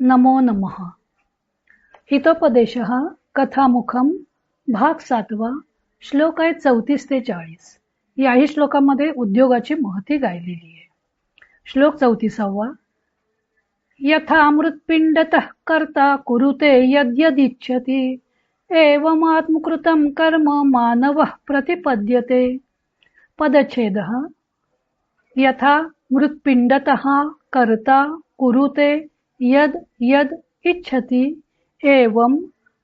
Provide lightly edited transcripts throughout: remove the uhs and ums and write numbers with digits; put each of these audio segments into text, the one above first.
नमो नमः. हितोपदेशः कथामुखम भाग 7. श्लोक आहे 34 ते 40. याही श्लोकामध्ये उद्योगाची महती गायलेली आहे. श्लोक 34. यथा मृत्पिंडतः कर्ता कुरुते यद्यदिच्छति एवमात्मकृतं कर्म मानवः प्रतिपद्यते. पदच्छेदः यथा मृत्पिंडतः कर्ता कुरुते यद यद इच्छति एवं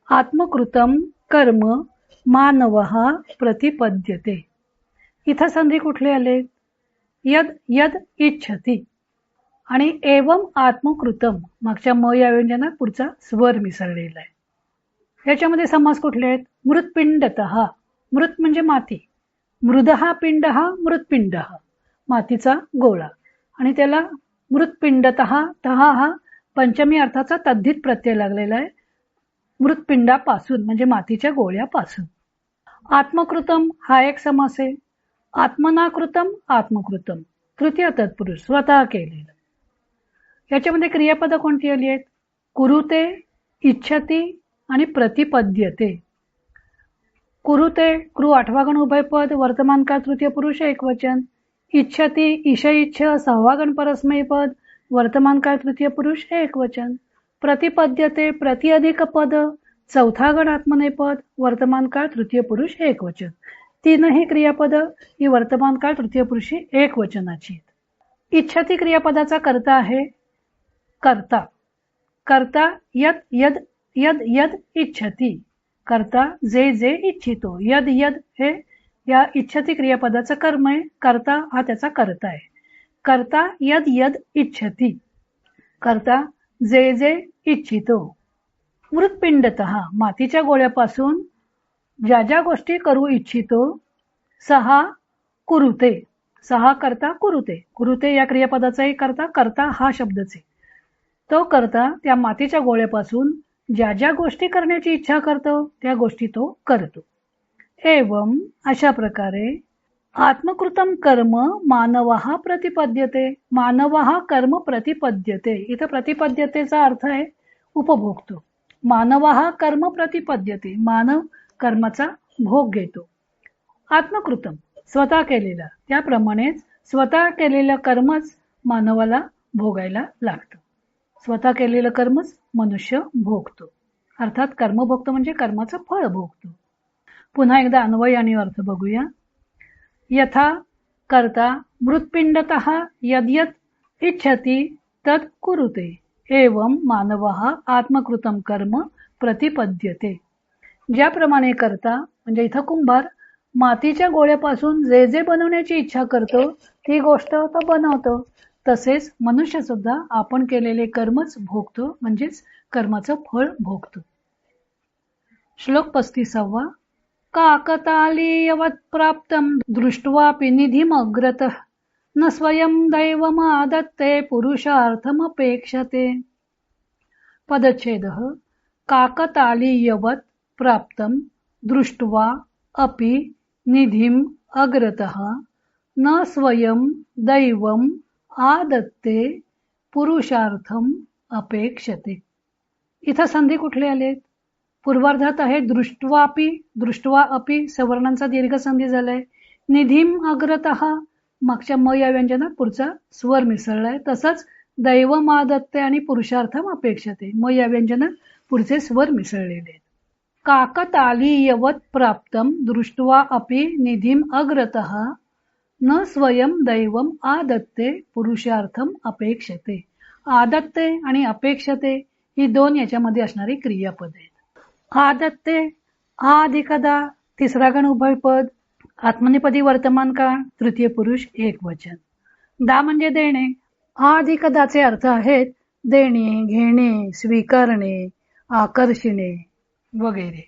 आत्मकृतं कर्म मानवः प्रतिपद्यते. इथं संधी कुठले आले? यद यद इच्छति आणि एवं आत्मकृतम मागच्या म या व्यंजनात पुढचा स्वर मिसळलेला आहे. याच्यामध्ये समास कुठले आहेत? मृत्पिंडतः. मृत म्हणजे माती, मृदहा पिंडः मृत्पिंडः मातीचा गोळा, आणि त्याला मृत्पिंडतः तहा हा पंचमी अर्थाचा तद्धित प्रत्यय लागलेला आहे. मृत्पिंडापासून म्हणजे मातीच्या गोळ्यापासून. आत्मकृतम हा एक समास आहे. आत्मनाकृतम आत्मकृतम तृतीय तत्पुरुष स्वतः केलेलं. याच्यामध्ये क्रियापद कोणती आली आहेत? कुरुते, इच्छती आणि प्रतिपद्यते. कुरुते कृ आठवा गण उभयपद, वर्तमान काळ तृतीय पुरुष एकवचन. इच्छती ईश इच्छ सहावा गण परस्मैपद पद, वर्तमान काळ तृतीय पुरुष एकवचन. प्रतिपद्यते प्रति अधिक पद, चौथा गण आत्मनेपद, वर्तमान काळ तृतीय पुरुष एकवचन. तीनही क्रियापद ही वर्तमान काळ तृतीय पुरुषी एकवचनाची. इच्छती क्रियापदाचा कर्ता आहे कर्ता. कर्ता यद यद यद यद इच्छती, कर्ता जे जे इच्छितो. यद यद हे या इच्छती क्रियापदाचं कर्म आहे. कर्ता हा त्याचा कर्ता आहे. कर्ता यद यद इच्छती, कर्ता जे जे इच्छितो. मृत्पिंडतः मातीच्या गोळ्यापासून ज्या ज्या गोष्टी करू इच्छितो. सहा कुरुते, सहा करता कुरुते. कुरुते या क्रियापदाचाही करता, करता हा शब्दच आहे. तो करता त्या मातीच्या गोळ्यापासून ज्या ज्या गोष्टी करण्याची इच्छा करतो त्या गोष्टी तो करतो. एवं अशा प्रकारे आत्मकृतम कर्म मानवः प्रतिपद्यते. मानवः कर्म प्रतिपद्यते. इथं प्रतिपद्यतेचा अर्थ आहे उपभोगतो. मानवः कर्म प्रतिपद्यते, मानव कर्माचा भोग घेतो. आत्मकृतम स्वतः केलेला, त्याप्रमाणेच स्वतः केलेलं कर्मच मानवाला भोगायला लागतं. स्वतः केलेलं कर्मच मनुष्य भोगतो. अर्थात कर्म भोगतो म्हणजे कर्माचं फळ भोगतो. पुन्हा एकदा अन्वय आणि अर्थ बघूया. यथा कर्ता मृत्पिंडतः यद्यत् इच्छति तत् कुरुते एवं मानवः आत्मकृतं कर्म प्रतिपद्यते. ज्याप्रमाणे करता म्हणजे इथं कुंभार मातीच्या गोळ्यापासून जे जे बनवण्याची इच्छा करतो ती गोष्ट तो बनवतो, तसेच मनुष्य सुद्धा आपण केलेले कर्मच भोगतो, म्हणजेच कर्माचं फळ भोगतो. श्लोक 35. काकतालीयवत् प्राप्तं दृष्ट्वापि निधिमग्रतः न स्वयं दैवमादत्ते पुरुषार्थमपेक्षते. पदच्छेदः काकतालीयवत् प्राप्तं दृष्ट्वा अपि निधिम अग्रतः न स्वयं दैवम आदत्ते पुरुषार्थम अपेक्षते. इथं संधी कुठले आलेत? पूर्वार्धात आहे दृष्ट्वापि, दृष्ट्वा अपि सवर्णांचा दीर्घ संधी झालाय. निधिम अग्रतः मागच्या म या व्यंजनात पुढचा स्वर मिसळलाय. तसंच दैवमादत्ते आणि पुरुषार्थम अपेक्षते म या व्यंजनात पुढचे स्वर मिसळलेले. काकतालीयवत् प्राप्तं दृष्ट्वा अपि निधिम अग्रतः न स्वयं दैवम आदत्ते पुरुषार्थम अपेक्षते. आदत्ते आणि अपेक्षते ही दोन याच्यामध्ये असणारी क्रियापद आहेत. आदत्ते आदिकदा तिसरा गण उभयपद, आत्मनेपदी वर्तमान काळ तृतीय पुरुष एकवचन. दा म्हणजे देणे. आदिकदाचे अर्थ आहेत देणे, घेणे, स्वीकारणे, आकर्षणे वगैरे.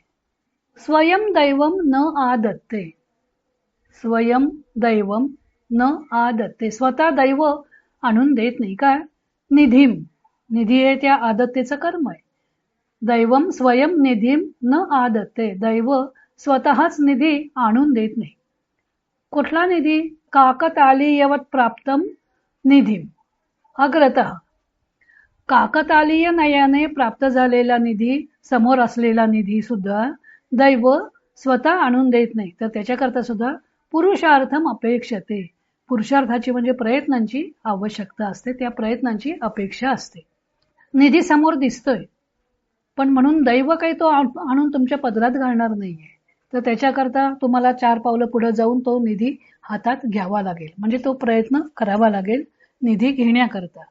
स्वयं दैवम न आदत्ते, स्वयं दैवम न आदत्ते स्वतः दैव आणून देत नाही. काय? निधीम, निधी हे त्या आदत्तेचं कर्म आहे. दैवम स्वयं निधीम न आदत्ते, दैव स्वतःच निधी आणून देत नाही. कुठला निधी? काकतालीयवत् प्राप्तम निधीम अग्रतः काकतालीय नयाने प्राप्त झालेला निधी, समोर असलेला निधी सुद्धा दैव स्वतः आणून देत नाही, तर त्याच्याकरता सुद्धा पुरुषार्थम अपेक्षते, पुरुषार्थाची म्हणजे प्रयत्नांची आवश्यकता असते, त्या प्रयत्नांची अपेक्षा असते. निधी समोर दिसतोय, पण म्हणून दैव काही तो आणून तुमच्या पदरात घालणार नाहीये, तर त्याच्याकरता तुम्हाला 4 पावलं पुढे जाऊन तो निधी हातात घ्यावा लागेल, म्हणजे तो प्रयत्न करावा लागेल निधी घेण्याकरता.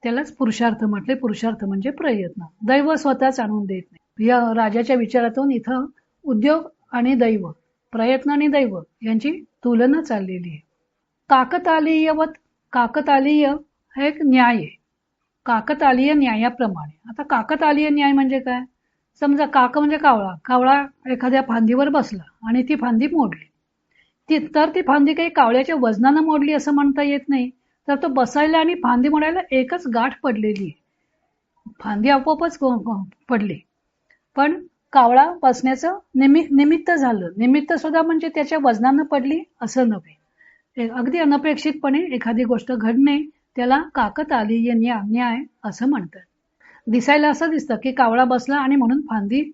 त्यालाच पुरुषार्थ म्हटले. पुरुषार्थ म्हणजे प्रयत्न. दैव स्वतःच आणून देत नाही. या राजाच्या विचारातून इथं उद्योग आणि दैव, प्रयत्न आणि दैव यांची तुलना चाललेली आहे. काकतालीयवत, काकतालीय हा एक न्याय आहे. काकतालीय न्यायाप्रमाणे. आता काकतालीय न्याय म्हणजे काय? समजा काक म्हणजे कावळा, कावळा एखाद्या फांदीवर बसला आणि ती फांदी मोडली, ती फांदी काही कावळ्याच्या वजनानं मोडली असं म्हणता येत नाही, तर तो बसायला आणि फांदी मोडायला एकच गाठ पडलेली आहे. फांदी आपोआपच पडली, पण कावळा बसण्याचं निमित्त झालं. निमित्त सुद्धा म्हणजे त्याच्या वजनानं पडली असं नव्हे, अगदी अनपेक्षितपणे एखादी गोष्ट घडणे, त्याला काकतालीय न्याय असं म्हणतात. दिसायला असं दिसतं की कावळा बसला आणि म्हणून फांदी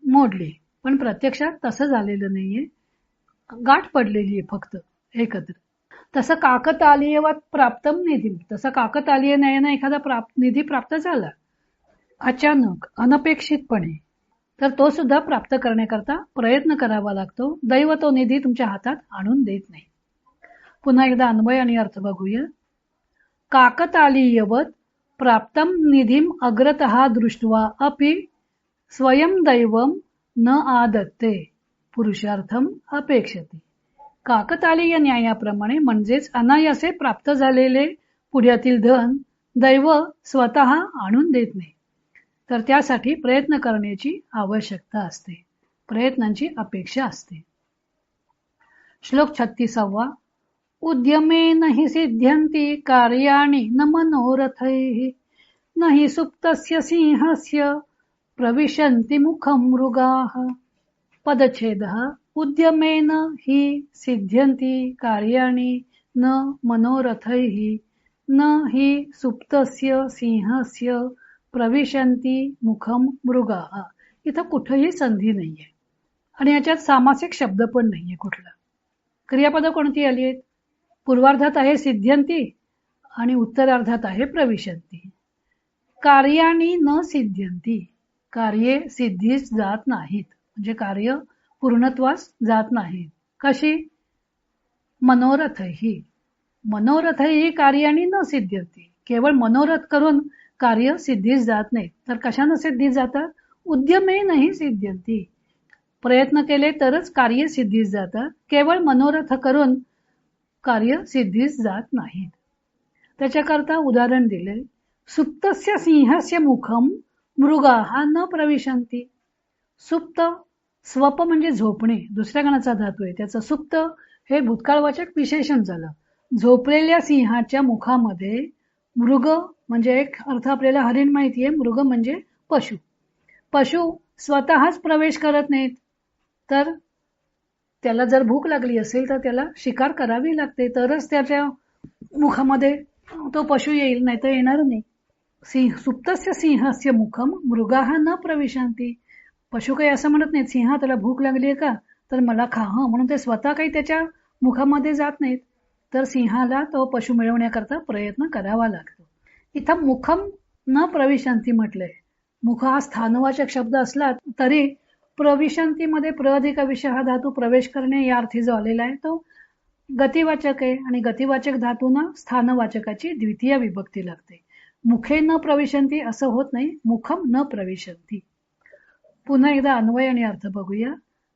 मोडली, पण प्रत्यक्षात तसं झालेलं नाहीये, गाठ पडलेली आहे फक्त एकत्र. तसं काकतालीयवत प्राप्तम निधी, तसं काकतालीय न्यायानं एखादा निधी प्राप्त झाला अचानक अनपेक्षितपणे, तर तो सुद्धा प्राप्त करण्याकरता प्रयत्न करावा लागतो. दैव तो निधी तुमच्या हातात आणून देत नाही. पुन्हा एकदा अन्वय आणि अर्थ बघूया. काकतालीयवत प्राप्तम निधीम अग्रतः दृष्ट्वा अपि स्वयं दैवम न आदत्ते पुरुषार्थम अपेक्षते. काकतालीय न्यायाप्रमाणे म्हणजेच अनायासे प्राप्त झालेले पुढ्यातील धन दैव स्वतः आणून देत नाही, तर त्यासाठी प्रयत्न करण्याची आवश्यकता असते, प्रयत्नांची अपेक्षा असते. श्लोक 36. उद्यमेन हि सिद्ध्यन्ति कार्याणि न मनोरथैः न हि सुप्तस्य सिंहस्य प्रविशन्ति मुखं मृगाः. पदच्छेदः. उद्यमेन हि सिद्ध्यन्ति कार्याणि न मनोरथैः न हि सुप्तस्य सिंहस्य प्रविशन्ति मुखम मृगाः. इथं कुठेही संधी नाहीये आणि याच्यात सामासिक शब्द पण नाहीये कुठला. क्रियापद कोणती आली आहेत? पूर्वार्धात आहे सिद्ध्यन्ति आणि उत्तरार्धात आहे प्रविशन्ति. कार्याणि न सिद्ध्यन्ति, कार्ये सिद्धीस जात नाहीत, म्हणजे कार्य पूर्णत्वास जात नाहीत. कशी? मनोरथही, मनोरथही कार्याणि न सिद्ध्यन्ति, केवळ मनोरथ करून कार्य सिद्धीस जात नाहीत, तर कशानं सिद्धीस जातात? उद्यमेनहि सिद्ध्यन्ति, प्रयत्न केले तरच कार्य सिद्धीस जातात, केवळ मनोरथ करून कार्य सिद्धीस जात नाहीत. त्याच्याकरता उदाहरण दिले. सुप्तस्य सिंहस्य मुखम मृगाः न प्रविशन्ति. सुप्त, स्वप म्हणजे झोपणे, दुसऱ्या गणाचा धातू आहे, त्याचं सुप्त हे भूतकाळवाचक विशेषण झालं. झोपलेल्या सिंहाच्या मुखामध्ये मृग म्हणजे एक अर्थ आपल्याला हरिण माहिती आहे, मृग म्हणजे पशु. पशु स्वतःच प्रवेश करत नाहीत, तर त्याला जर भूक लागली असेल तर त्याला शिकार करावी लागते, तरच त्याच्या मुखामध्ये तो पशु येईल, नाही तर येणार नाही. सुप्तस्य सिंहस्य मुखम मृगाः न प्रविशन्ति. पशु काही असं म्हणत नाहीत, सिंह त्याला भूक लागली आहे का तर मला खा, म्हणून ते स्वतः काही त्याच्या मुखामध्ये जात नाहीत, तर सिंहाला तो पशु मिळवण्याकरता प्रयत्न करावा लागतो. इथं मुखम न प्रविशन्ति म्हटलंय. मुख हा स्थानवाचक शब्द असला तरी प्रविशन्तीमध्ये प्र अधिक विषय हा धातू प्रवेश करणे या अर्थी जो आलेला आहे तो गतिवाचक आहे, आणि गतिवाचक धातूंना स्थानवाचकाची द्वितीय विभक्ती लागते. मुखे न प्रविशन्ति असं होत नाही, मुखम न प्रविशन्ति. पुन्हा एकदा अन्वय आणि अर्थ बघूया.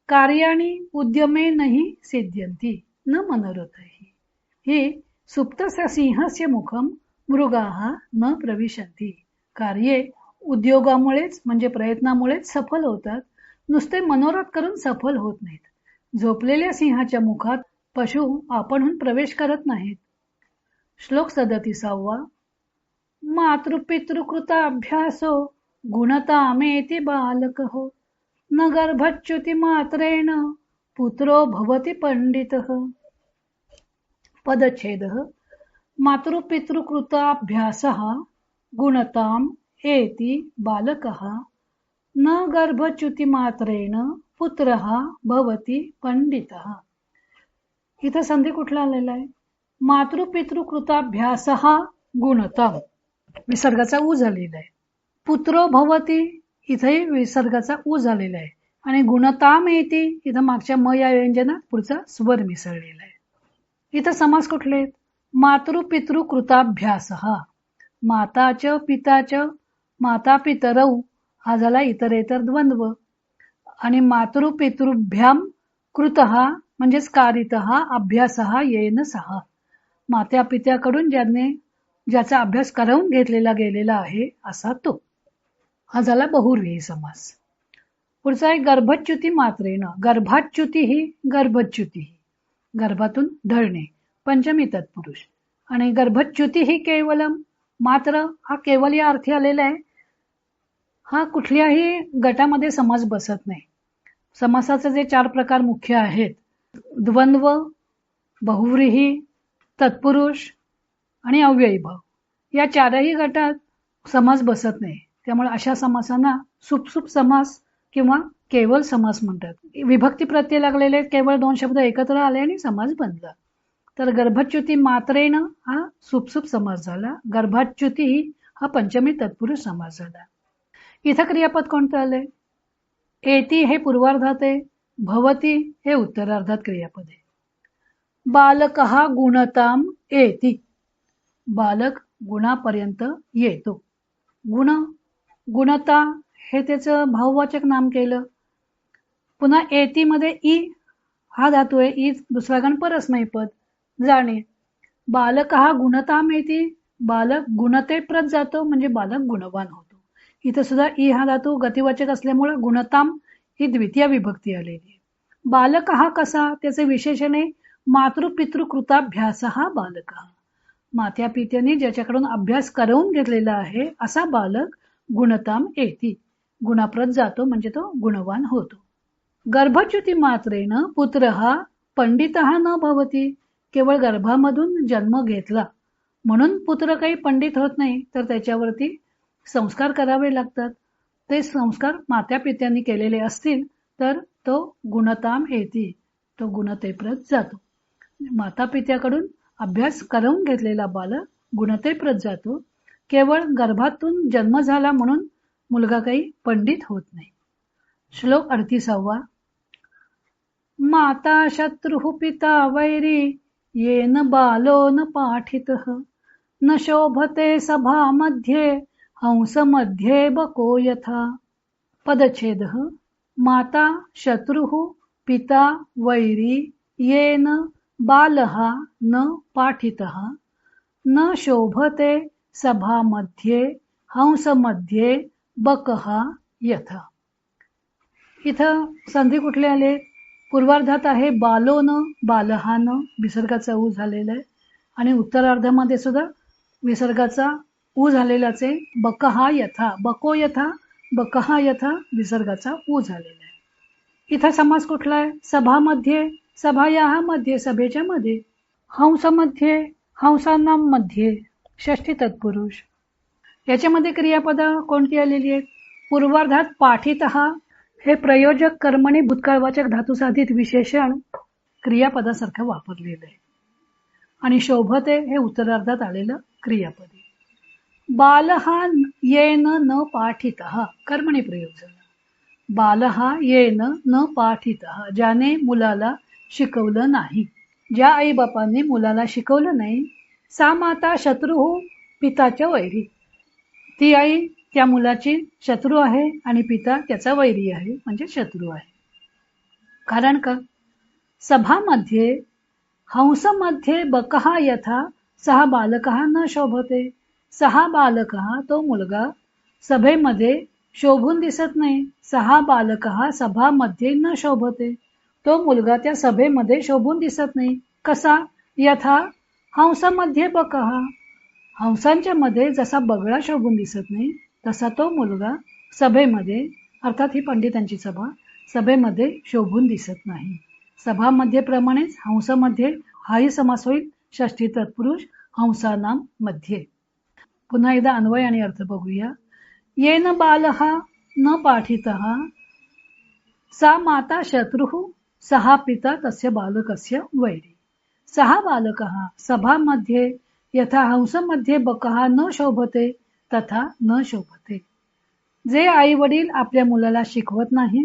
कार्याणि उद्यमेनहि सिद्ध्यन्ति न मनोरथैः हि सुप्तस्य सिंहस्य मुखम मृगाः न प्रविशन्ति. कार्ये उद्योगामुळेच म्हणजे प्रयत्नामुळेच सफल होतात, नुसते मनोरथ करून सफल होत नाहीत. झोपलेल्या सिंहाच्या मुखात पशु आपणहून प्रवेश करत नाहीत. श्लोक 37. मातृपितृकृताभ्यासो गुणतामेति बालकः न गर्भच्युति मात्रेण पुत्रो भवति पंडितः. पदच्छेदः. मातृपितृकृताभ्यासः गुणताम एति बालकः न गर्भच्युतिमात्रेण पुत्रः भवति पंडितः. इथं संधी कुठला आलेला आहे? मातृपितृकृताभ्यासः गुणतम, विसर्गाचा ऊ झालेला आहे. पुत्रो भवती इथेही विसर्गाचा ऊ झालेला आहे. आणि गुणताम येते इथं मागच्या म या व्यंजनात पुढचा स्वर मिसळलेला आहे. इथं समास कुठले आहेत? मातृपितृकृताभ्यासः, माताच पिताच, माता पितरौ हा झाला इतरेतर द्वंद्व. आणि मातृपितृभ्याम कृतः म्हणजेच कारितः अभ्यासः येन सह, मात्या पित्याकडून ज्याचा अभ्यास करून घेतलेला गेलेला आहे असा तो. हा झाला बहुव्रीही समास. पुढचा आहे गर्भच्युती मात्रेनं. गर्भाच्युती ही गर्भच्युती ही गर्भातून ढळणे, पंचमी तत्पुरुष. आणि गर्भच्युती ही केवलम, मात्र हा केवल या अर्थी आलेला आहे. हा कुठल्याही गटामध्ये समास बसत नाही. समासाचे जे 4 प्रकार मुख्य आहेत, द्वंद्व, बहुव्रीही, तत्पुरुष आणि अव्ययीभाव, या 4ही गटात समास बसत नाही. त्यामुळे अशा समासांना सुपसुप समास किंवा केवल समास म्हणतात. विभक्ती प्रत्यय लागलेले केवळ 2 शब्द एकत्र आले आणि समास बनला. तर गर्भच्युती मात्रेनं हा सुपसुप समास झाला. गर्भाच्युती हा पंचमी तत्पुरुष समास झाला. इथं क्रियापद कोणतं आलंय? एती हे पूर्वार्धात आहे, भवती हे उत्तरार्धात क्रियापद आहे. बालकः गुणताम एती, बालक गुणापर्यंत येतो. गुण, गुणता हे त्याचं भाववाचक नाम केलं. पुन्हा एती मध्ये ई हा धातू आहे. ई दुसरा गण परस्मैपद, जाणे. बालकः गुणताम एती, बालक गुणते प्रत जातो म्हणजे बालक गुणवान होतो. इथं सुद्धा ई हा धातू गतिवाचक असल्यामुळे गुणताम ही द्वितीय विभक्ती आलेली आहे. बालक हा कसा? त्याचे विशेषण आहे मातृपितृकृताभ्यासः बालकः, मात्या पित्याने ज्याच्याकडून अभ्यास करवून घेतलेला आहे असा बालक गुणताम एती, गुणाप्रत जातो म्हणजे तो गुणवान होतो. गर्भच्युती मात्रेनं पुत्र हा पंडितः न भवती, केवळ गर्भामधून जन्म घेतला म्हणून पुत्र काही पंडित होत नाही, तर त्याच्यावरती संस्कार करावे लागतात. ते संस्कार मात्या पित्यांनी केलेले असतील तर तो गुणताम एती, तो गुणतेप्रत जातो. माता पित्याकडून अभ्यास करवून घेतलेला बालक गुणतेप्रत जातो. केवळ गर्भातून जन्म झाला म्हणून मुलगा काही पंडित होत नाही. श्लोक 38. माता शत्रुः पिता वैरी येन बालो न पाठितः न शोभते सभा मध्ये हंस मध्ये बको यथा. पदच्छेदः माता शत्रुः पिता वैरी येन बालः न पाठितः न शोभते सभा मध्ये हंस मध्ये बकः यथा. इथं संधी कुठले आले? पूर्वार्धात आहे बालोन, बालहान, विसर्गाचा ऊ झालेला आहे. आणि उत्तरार्धामध्ये सुद्धा विसर्गाचा ऊ झालेलाच आहे. बकहा यथा, बको यथा, बकहा यथा, विसर्गाचा ऊ झालेला आहे. इथं समास कुठला आहे? सभामध्ये, सभा या मध्ये, सभेच्या मध्ये. हंसमध्ये, हंसांना मध्ये, षष्ठी तत्पुरुष. याच्यामध्ये क्रियापद कोणती आलेली आहेत? पूर्वार्धात पाठितः हे प्रयोजक कर्मणी भूतकाळवाचक धातुसाधित विशेषण क्रियापदासारखं वापरलेलं आहे. आणि शोभते हे उत्तरार्धात आलेलं क्रियापद आहे. बालहा येन न पाठितः कर्मणी प्रयोग झाला. बालहा येन न पाठितः, ज्याने मुलाला शिकवलं नाही, ज्या आई बापांनी मुलाला शिकवलं नाही. सा माता शत्रू पिताच्या वैरी, ती आई त्या मुलाची शत्रू आहे आणि पिता त्याचा वैरी आहे म्हणजे शत्रू आहे. कारण का? सभामध्ये हंसमध्ये बकः यथा सहा बालकः न शोभते. सहा बालकः तो मुलगा सभेमध्ये शोभून दिसत नाही. सहा बालकः सभामध्ये न शोभते, तो मुलगा त्या सभेमध्ये शोभून दिसत नाही. कसा? यथा हंसामध्ये बकः, हंसांच्या मध्ये जसा बगळा शोभून दिसत नाही तसा तो मुलगा सभेमध्ये, अर्थात ही पंडितांची सभा, सभेमध्ये शोभून दिसत नाही. सभामध्ये प्रमाणेच हंसामध्ये हाही समास होईल, षष्ठी तत्पुरुष हंसानाम मध्ये. पुन्हा एकदा अन्वय आणि अर्थ बघूया. येन बालः न पाठितः सा माता शत्रुः सहा पिता तस्य बालकस्य वैरी. सहा बालकः सभामध्ये यथा हंसमध्ये बकः न शोभते तथा न शोभते. जे आई वडील आपल्या मुलाला शिकवत नाही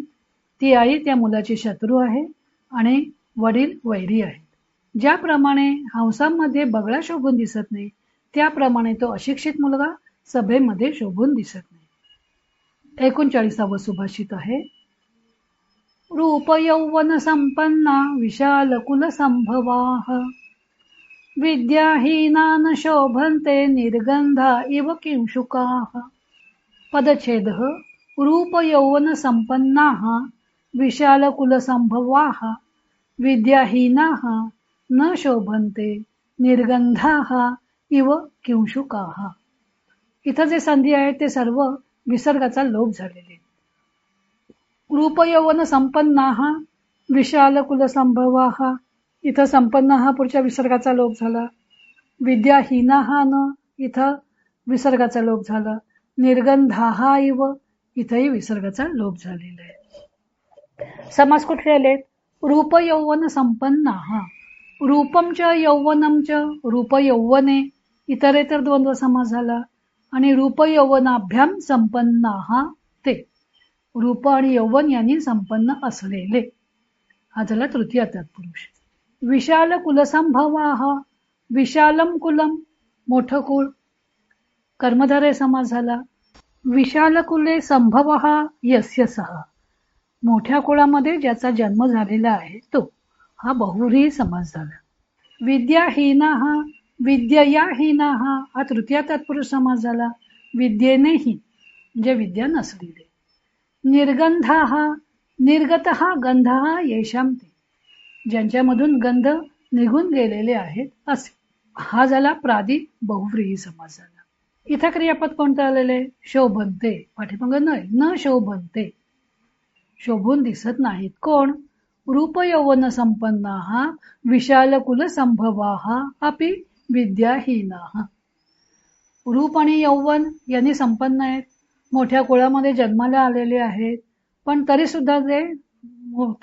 ती आई त्या मुलाची शत्रू आहे आणि वडील वैरी आहेत. ज्याप्रमाणे हंसामध्ये बगळा शोभून दिसत नाही त्याप्रमाणे तो अशिक्षित मुलगा सभेमध्ये शोभून दिसत नाही. 39वा सुभाषित आहे. रूप यौवन संपन्ना विशाल कुल संभवाः विद्याहीना न शोभन्ते निर्गंधा इव किंशुकाः. पदच्छेदः. रूप यौवन संपन्नाः विशाल कुल संभवाः विद्याहीनाः न शोभन्ते निर्गंधाः इव किंशुकाः. इथं जे संधी आहेत ते सर्व विसर्गाचा लोप झालेले. रूप यौवन संपन्नाः विशाल कुल संभवाः, इथं संपन्नाः पुढच्या विसर्गाचा लोप झाला. विद्याहीनाः न, इथं विसर्गाचा लोप झाला. निर्गंधाः इव, इथंही विसर्गाचा लोप झालेला आहे. समास कुठले आलेत? रूप यौवन संपन्नाः. रूपम च यौवनम च, रूप यौवने इतरेतर द्वंद्व समास झाला. आणि रूप यौवनाभ्याम संपन्नाः ते, रूप आणि यौवन यांनी संपन्न असलेले, हा झाला तृतीय तत्पुरुष. विशाल कुलसंभवाः, विशालम कुलम मोठं कुळ, कर्मधारय समास झाला. विशाल कुले संभवः यस्य सह, मोठ्या कुळामध्ये ज्याचा जन्म झालेला आहे तो, हा बहुव्रीही समास झाला. विद्याहीनाः, विद्ययाहीनाः हा तृतीय तत्पुरुष समास झाला. विद्येनेही म्हणजे विद्या नसलेले. निर्गंधाः, निर्गतः गंधः येषां ते, ज्यांच्यामधून गंध निघून गेलेले आहेत असे, हा झाला प्रादी बहुव्रीही समास झाला. इथं क्रियापद कोणतं आलेले? शोभनते. पाठीमाग न शोभनते, शोभून दिसत नाहीत. कोण? रूप यौवन संपन्नाः विशाल कुल संभवाः अपि विद्याहीनाः. रूप आणि यौवन यांनी संपन्न आहेत, मोठ्या कुळामध्ये जन्माला आलेले आहेत, पण तरी सुद्धा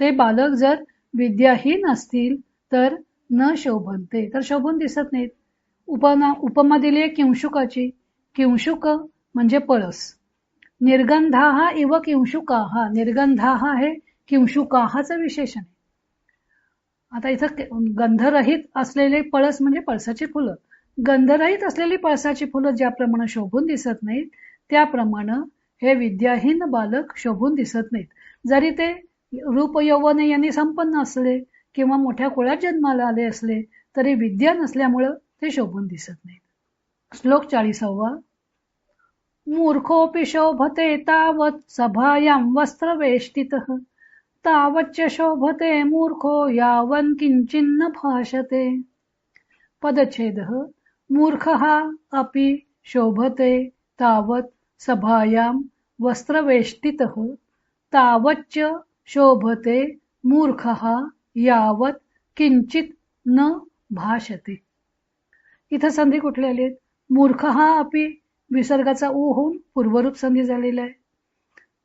ते बालक जर विद्याहीन असतील तर न शोभनते, तर शोभून दिसत नाहीत. उपमा दिली आहे किंशुकाची. किंशुक म्हणजे पळस. निर्गंधाः इव किंशुकाः, निर्गंधाः हे किंशुकाहाचं विशेषण आहे. आता इथं गंधरहित असलेले पळस म्हणजे पळसाची फुलं. गंधरहित असलेली पळसाची फुलं ज्याप्रमाणे शोभून दिसत नाहीत त्याप्रमाणे हे विद्याहीन बालक शोभून दिसत नाहीत. जरी ते रूप यौवने यांनी संपन्न असले किंवा मोठ्या कुळात जन्माला आले असले तरी विद्या नसल्यामुळं ते शोभून दिसत नाहीत. श्लोक 40वा. मूर्खोऽपि शोभते तावत् सभायां वस्त्रवेष्टितः तावच्च शोभते मूर्खो यावन् किंचिन्न भाषते. पदच्छेदः. मूर्खः अपि शोभते तावत् सभायां वस्त्रवेष्टितः तावच्च शोभते मूर्खः यावत् किंचित न भाषते. इथं संधी कुठली आली? मूर्खः अपि विसर्गाचा उ होऊन पूर्वरूप संधी झालेला आहे.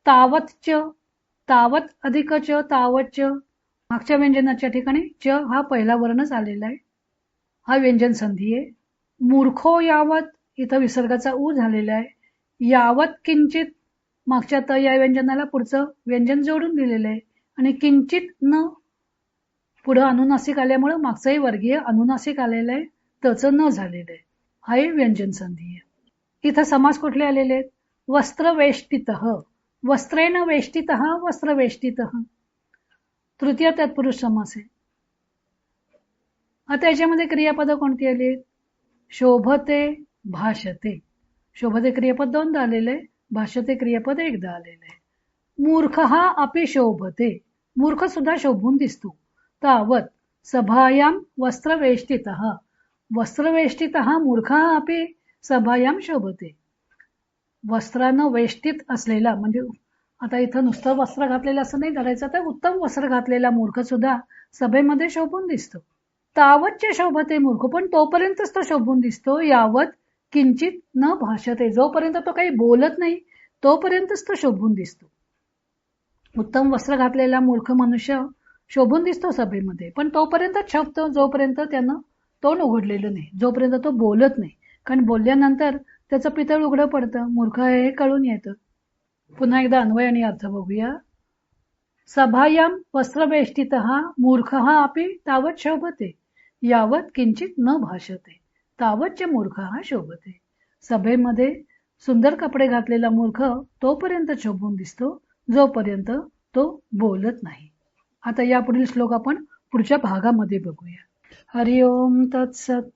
तावतच, तावत अधिक च, तावतच मागच्या व्यंजनाच्या ठिकाणी च हा पहिला वर्णच आलेला आहे, हा व्यंजन संधी आहे. मूर्खो यावत इथं विसर्गाचा उ झालेला आहे. यावत किंचित मागच्या त या व्यंजनाला पुढचं व्यंजन जोडून दिलेलं आहे आणि किंचित न पुढं अनुनासिक आल्यामुळे मागचंही वर्गीय अनुनासिक आलेलं आहे, तचं न झालेलं आहे, हा एक व्यंजन संधी आहे. इथं समास कुठले आलेले आहेत? वस्त्रवेष्टितः, वस्त्रेण वेष्टितः, वस्त्रवेष्टितः तृतीय तत्पुरुष समास आहे. आता याच्यामध्ये क्रियापद कोणती आली? शोभते, भाषते. शोभते क्रियापद दोनदा आलेलं आहे, भाषते क्रियापद एकदा आलेलं आहे. मूर्खः अपि शोभते, मूर्ख सुद्धा शोभून दिसतो. तावत सभायां वस्त्रवेष्टितः, वस्त्रवेष्टितः मूर्खः अपि सभायां शोभते. वस्त्रानं वेष्टित असलेला, म्हणजे आता इथं नुसतं वस्त्र घातलेलं असं नाही धरायचं, तर उत्तम वस्त्र घातलेला मूर्ख सुद्धा सभेमध्ये शोभून दिसतो. तावतचे शोभते मूर्ख, पण तोपर्यंतच तो शोभून दिसतो. यावत किंचित न भाषते, जोपर्यंत तो काही बोलत नाही तोपर्यंतच तो शोभून दिसतो. उत्तम वस्त्र घातलेला मूर्ख मनुष्य शोभून दिसतो सभेमध्ये, पण तोपर्यंत शोभतो जोपर्यंत त्यानं तोंड उघडलेलं नाही, जोपर्यंत तो बोलत नाही. कारण बोलल्यानंतर त्याचं पितळ उघडं पडतं, मूर्ख आहे हे कळून येतं. पुन्हा एकदा अन्वय आणि अर्थ बघूया. सभायां वस्त्रवेष्टितः मूर्खः अपि तावत् शोभते, यावत किंचित न भाषते, तावत च मूर्खः शोभते. सभेमध्ये सुंदर कपडे घातलेला मूर्ख तोपर्यंत शोभून दिसतो जोपर्यंत तो बोलत नाही. आता यापुढील श्लोक आपण पुढच्या भागामध्ये बघूया. हरि ओम तत्सत.